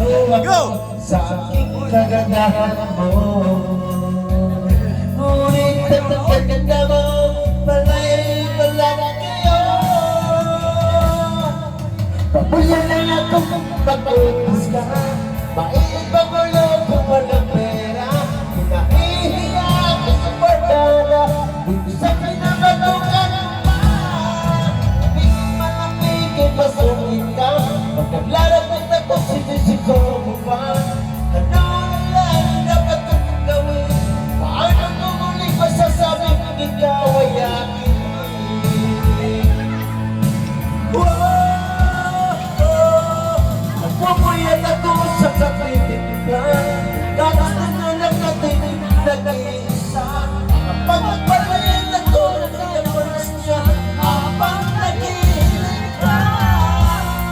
Go! Sa aking kagandahan mo. Ngunit ang ganda mo, pala'y wala na kayo. Papuyan lang ako kung pag-ubus ka. Maibang ulo kung walang pera. Pinahihiya ako sa pagdara. Dito sa pinamatukan pa. Hindi malapigin, masungin ka. Pag naglalapit ako, sinisiko mo pa. Ano na lang dapat kong gawin? Paano ko muli masasabing ikaw ay aking mahal? Nagpupuyat ako sa kapitiglan. Gusto na lang natin nag-iisa. Kapag nagpalayan ako ng kayamanas niya, habang nag-iinig ka.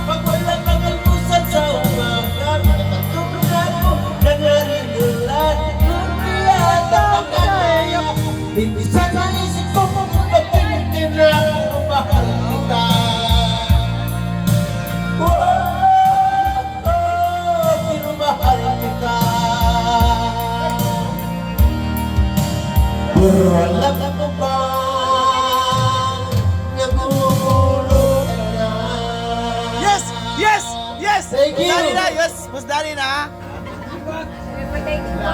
Pag walang nag-almusal sa umaga, nakatulog ako na narinulan. Kundi yata pagkakaya, hindi sa naisip ko kung pagpilitin na kung mahal kita. Mahal kita. Alam mo ba nagugulong ka na? Yes! Yes! Yes! Thank you. Dali na! Yes! Mas dali na!